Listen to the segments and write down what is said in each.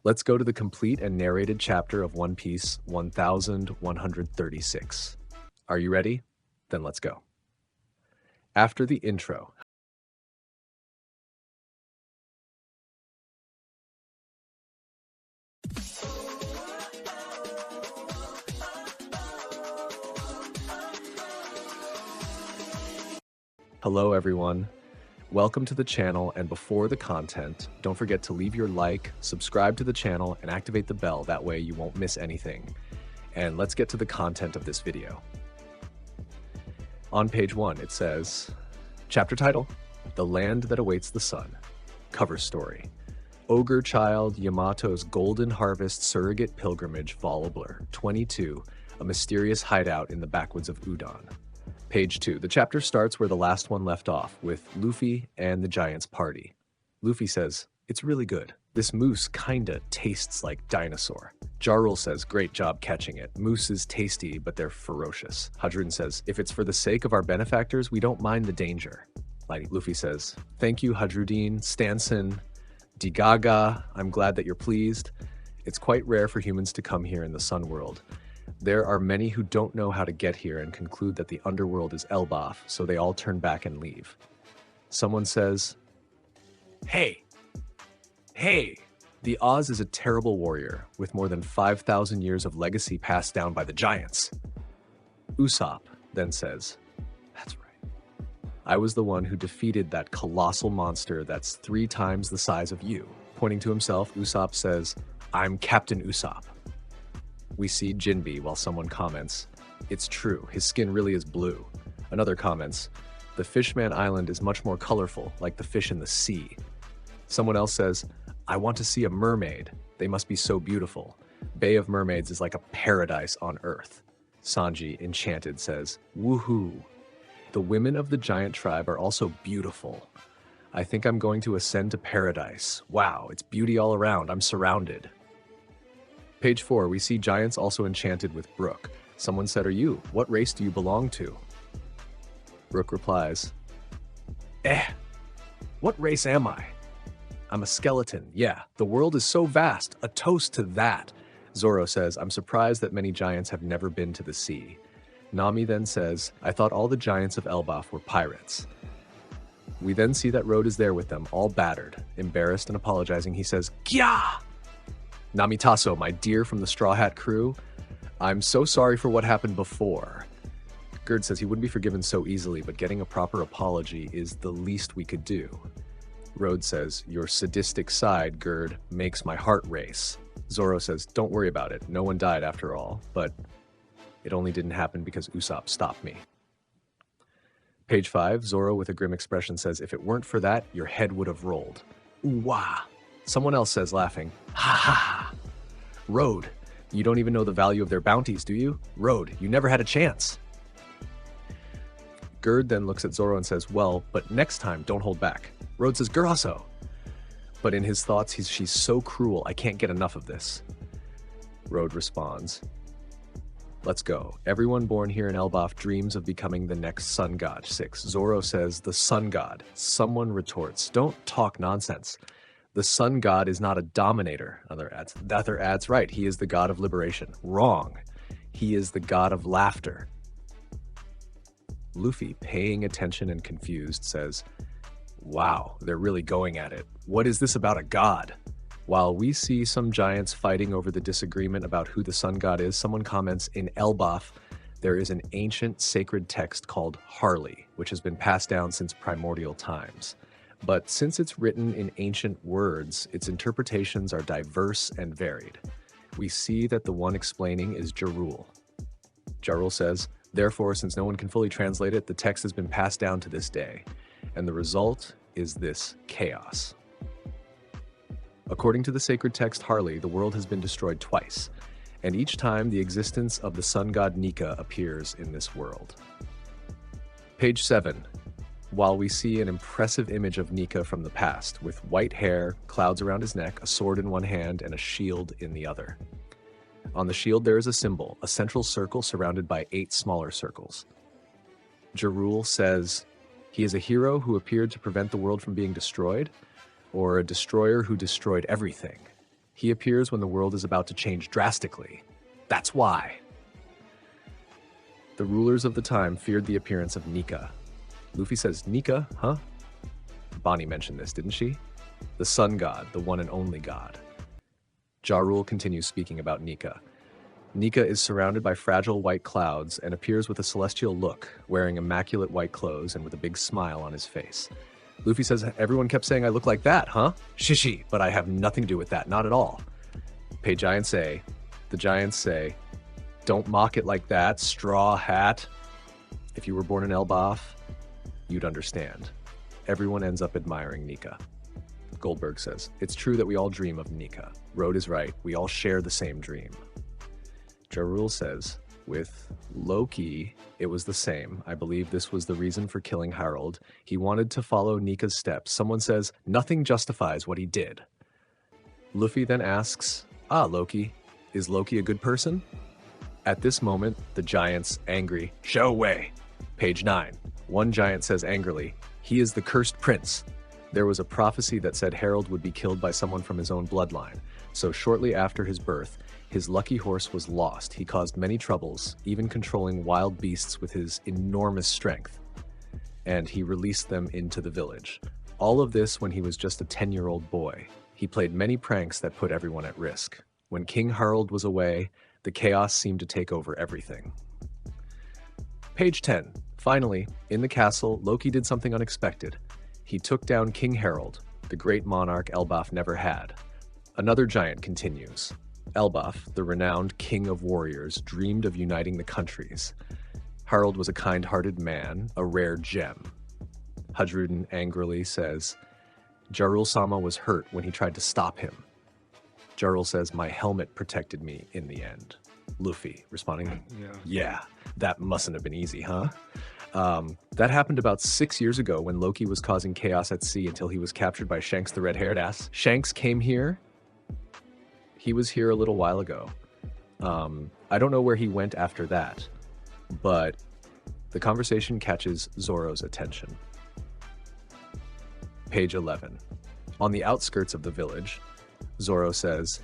Let's go to the complete and narrated chapter of One Piece 1136. Are you ready? Then let's go. After the intro. Hello everyone. Welcome to the channel, and before the content, don't forget to leave your like, subscribe to the channel, and activate the bell. That way you won't miss anything. And let's get to the content of this video. On page 1, it says, Chapter title, The Land That Awaits the Sun. Cover story, Ogre Child Yamato's Golden Harvest Surrogate Pilgrimage Voluble 22, a mysterious hideout in the backwoods of Udon. Page 2. The chapter starts where the last one left off, with Luffy and the Giants' party. Luffy says, "It's really good. This moose kinda tastes like dinosaur." Jarl says, "Great job catching it. Moose is tasty, but they're ferocious." Hadron says, "If it's for the sake of our benefactors, we don't mind the danger." Luffy says, "Thank you, Hadrudine, Stanson, Digaga. I'm glad that you're pleased. It's quite rare for humans to come here in the Sun World. There are many who don't know how to get here and conclude that the underworld is Elbaf, so they all turn back and leave." Someone says, Hey! The Oz is a terrible warrior, with more than 5,000 years of legacy passed down by the Giants. Usopp then says, "That's right. I was the one who defeated that colossal monster that's 3 times the size of you." Pointing to himself, Usopp says, "I'm Captain Usopp." We see Jinbe while someone comments, "It's true, his skin really is blue." Another comments, "The Fishman Island is much more colorful, like the fish in the sea." Someone else says, "I want to see a mermaid. They must be so beautiful. Bay of Mermaids is like a paradise on Earth." Sanji, enchanted, says, "Woohoo. The women of the giant tribe are also beautiful. I think I'm going to ascend to paradise. Wow, it's beauty all around. I'm surrounded." Page 4, we see Giants also enchanted with Brook. Someone said, "Are you? What race do you belong to?" Brook replies, What race am I? I'm a skeleton. Yeah, the world is so vast. A toast to that." Zoro says, "I'm surprised that many giants have never been to the sea." Nami then says, "I thought all the giants of Elbaf were pirates." We then see that Road is there with them, all battered. Embarrassed and apologizing, he says, "Kya! Namitaso, my dear from the Straw Hat crew, I'm so sorry for what happened before." Gerd says he wouldn't be forgiven so easily, but getting a proper apology is the least we could do. Road says, "Your sadistic side, Gerd, makes my heart race." Zoro says, "Don't worry about it. No one died after all, but it only didn't happen because Usopp stopped me." Page 5, Zoro with a grim expression says, "If it weren't for that, your head would have rolled." Ooh-wah. Someone else says, laughing, "Ha ha! Road, you don't even know the value of their bounties, do you? Road, you never had a chance." Gerd then looks at Zoro and says, "Well, but next time, don't hold back." Road says, "Gurasso." But in his thoughts, she's so cruel, I can't get enough of this. Road responds, "Let's go. Everyone born here in Elbaf dreams of becoming the next sun god." 6. Zoro says, "The sun god." Someone retorts, "Don't talk nonsense. The sun god is not a dominator." Other adds, "Right, he is the god of liberation." Wrong. He is the god of laughter. Luffy, paying attention and confused, says, "Wow, they're really going at it. What is this about a god?" While we see some giants fighting over the disagreement about who the sun god is, someone comments, "In Elbaf, there is an ancient sacred text called Harley, which has been passed down since primordial times. But since it's written in ancient words, its interpretations are diverse and varied. We see that the one explaining is Jarul." Jarul says, "Therefore, since no one can fully translate it, the text has been passed down to this day, and the result is this chaos. According to the sacred text Harley, the world has been destroyed twice, and each time the existence of the sun god Nika appears in this world." Page 7. While we see an impressive image of Nika from the past, with white hair, clouds around his neck, a sword in one hand, and a shield in the other. On the shield there is a symbol, a central circle surrounded by 8 smaller circles. Jarul says, "He is a hero who appeared to prevent the world from being destroyed, or a destroyer who destroyed everything. He appears when the world is about to change drastically. That's why. The rulers of the time feared the appearance of Nika. Luffy says, Nika, huh? Bonnie mentioned this, didn't she? The sun god, the one and only god. Ja Rule continues speaking about Nika. Nika is surrounded by fragile white clouds and appears with a celestial look, wearing immaculate white clothes and with a big smile on his face. Luffy says, everyone kept saying I look like that, huh? Shishi, but I have nothing to do with that, not at all. The giants say, don't mock it like that, straw hat. If you were born in Elbaf, you'd understand. Everyone ends up admiring Nika. Goldberg says, it's true that we all dream of Nika. Road is right, we all share the same dream. Ja Rule says, with Loki, it was the same. I believe this was the reason for killing Harold. He wanted to follow Nika's steps. Someone says, nothing justifies what he did. Luffy then asks, Loki, is Loki a good person? At this moment, the giants, angry, show away. Page 9. One giant says angrily, he is the cursed prince. There was a prophecy that said Harold would be killed by someone from his own bloodline. So shortly after his birth, his lucky horse was lost. He caused many troubles, even controlling wild beasts with his enormous strength. And he released them into the village. All of this when he was just a 10-year-old boy. He played many pranks that put everyone at risk. When King Harold was away, the chaos seemed to take over everything. Page 10. Finally, in the castle, Loki did something unexpected. He took down King Harold, the great monarch Elbaf never had. Another giant continues. Elbaf, the renowned king of warriors, dreamed of uniting the countries. Harold was a kind-hearted man, a rare gem. Hudruden angrily says, Ja Rule-sama was hurt when he tried to stop him. Ja Rule says, my helmet protected me in the end. Luffy responding, yeah, that mustn't have been easy, huh? That happened about 6 years ago when Loki was causing chaos at sea until he was captured by Shanks the red-haired ass. Shanks came here. He was here a little while ago. I don't know where he went after that, but the conversation catches Zoro's attention. Page 11. On the outskirts of the village, Zoro says,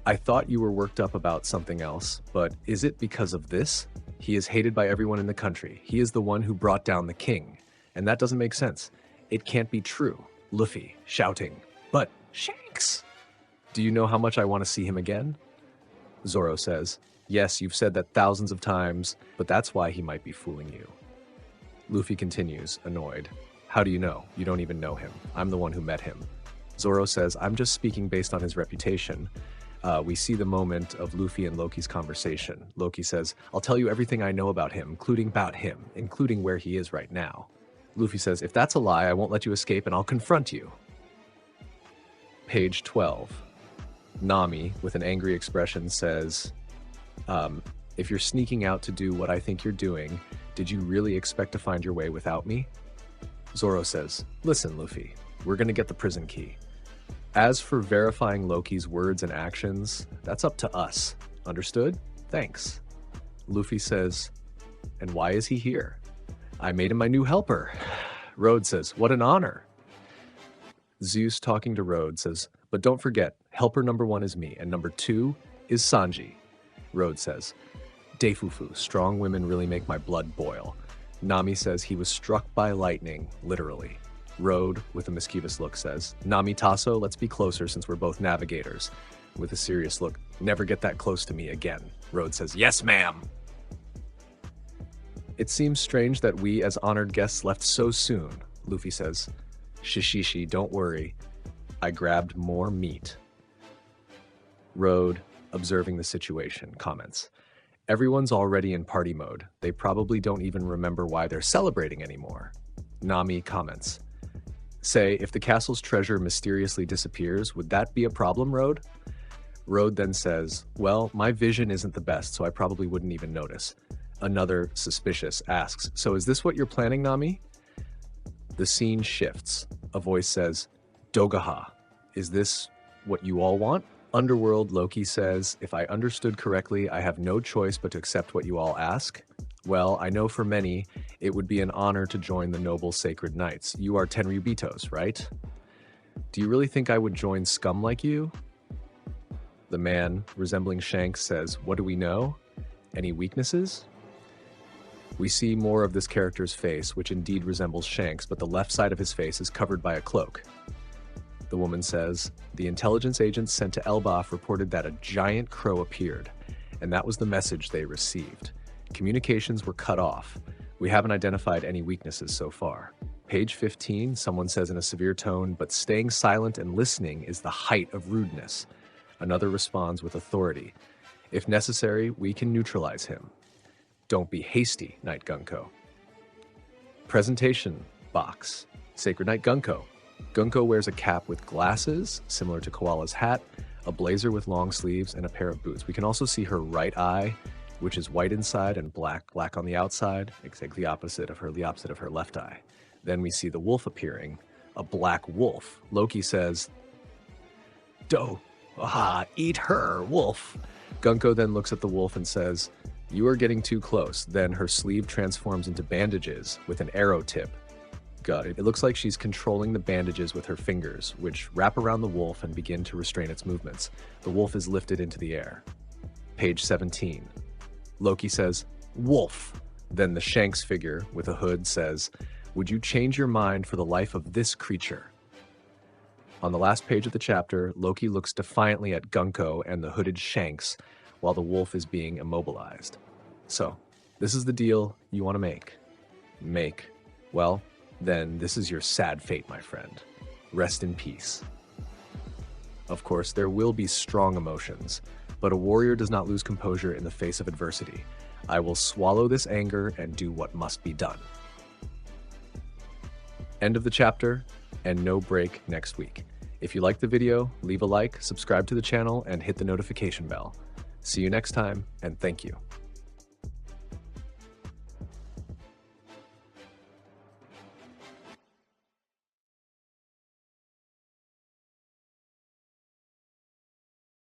I thought you were worked up about something else, but is it because of this? He is hated by everyone in the country. He is the one who brought down the king. And that doesn't make sense. It can't be true. Luffy, shouting, but Shanks! Do you know how much I want to see him again? Zoro says, yes, you've said that thousands of times, but that's why he might be fooling you. Luffy continues, annoyed. How do you know? You don't even know him. I'm the one who met him. Zoro says, I'm just speaking based on his reputation. We see the moment of Luffy and Loki's conversation. Loki says, I'll tell you everything I know about him, including where he is right now. Luffy says, if that's a lie, I won't let you escape and I'll confront you. Page 12. Nami, with an angry expression, says, if you're sneaking out to do what I think you're doing, did you really expect to find your way without me? Zoro says, listen, Luffy, we're gonna get the prison key. As for verifying Loki's words and actions, that's up to us. Understood? Thanks. Luffy says, and why is he here? I made him my new helper. Road says, what an honor. Zeus, talking to Road, says, but don't forget, helper number 1 is me, and number 2 is Sanji. Road says, Deifufu, strong women really make my blood boil. Nami says he was struck by lightning, literally. Road, with a mischievous look, says, Nami Tasso, let's be closer since we're both navigators. With a serious look, never get that close to me again. Road says, yes, ma'am. It seems strange that we as honored guests left so soon, Luffy says. Shishishi, don't worry. I grabbed more meat. Road, observing the situation, comments, everyone's already in party mode. They probably don't even remember why they're celebrating anymore. Nami comments, say, if the castle's treasure mysteriously disappears, would that be a problem, Road? Road then says, well, my vision isn't the best, so I probably wouldn't even notice. Another, suspicious, asks, so is this what you're planning, Nami? The scene shifts. A voice says, Dogaha, is this what you all want? Underworld, Loki says, if I understood correctly, I have no choice but to accept what you all ask. Well, I know for many, it would be an honor to join the noble sacred knights. You are Tenryubitos, right? Do you really think I would join scum like you? The man, resembling Shanks, says, "What do we know? Any weaknesses?" We see more of this character's face, which indeed resembles Shanks, but the left side of his face is covered by a cloak. The woman says, "The intelligence agents sent to Elbaf reported that a giant crow appeared, and that was the message they received. Communications were cut off. We haven't identified any weaknesses so far." Page 15, someone says in a severe tone, "But staying silent and listening is the height of rudeness." Another responds with authority, "If necessary, we can neutralize him. Don't be hasty, Knight Gunko." Presentation box. Sacred Knight Gunko. Gunko wears a cap with glasses, similar to Koala's hat, a blazer with long sleeves, and a pair of boots. We can also see her right eye, which is white inside and black on the outside, exactly the opposite of her left eye. Then we see the wolf appearing, a black wolf. Loki says, "Do, eat her, wolf." Gunko then looks at the wolf and says, "You are getting too close." Then her sleeve transforms into bandages with an arrow tip. Got it. It looks like she's controlling the bandages with her fingers, which wrap around the wolf and begin to restrain its movements. The wolf is lifted into the air. Page 17. Loki says, "Wolf." Then the Shanks figure with a hood says, "Would you change your mind for the life of this creature?" On the last page of the chapter, Loki looks defiantly at Gunko and the hooded Shanks while the wolf is being immobilized. So, this is the deal you want to make. Well, then this is your sad fate, my friend. Rest in peace. Of course, there will be strong emotions, but a warrior does not lose composure in the face of adversity. I will swallow this anger and do what must be done. End of the chapter, and no break next week. If you liked the video, leave a like, subscribe to the channel, and hit the notification bell. See you next time, and thank you.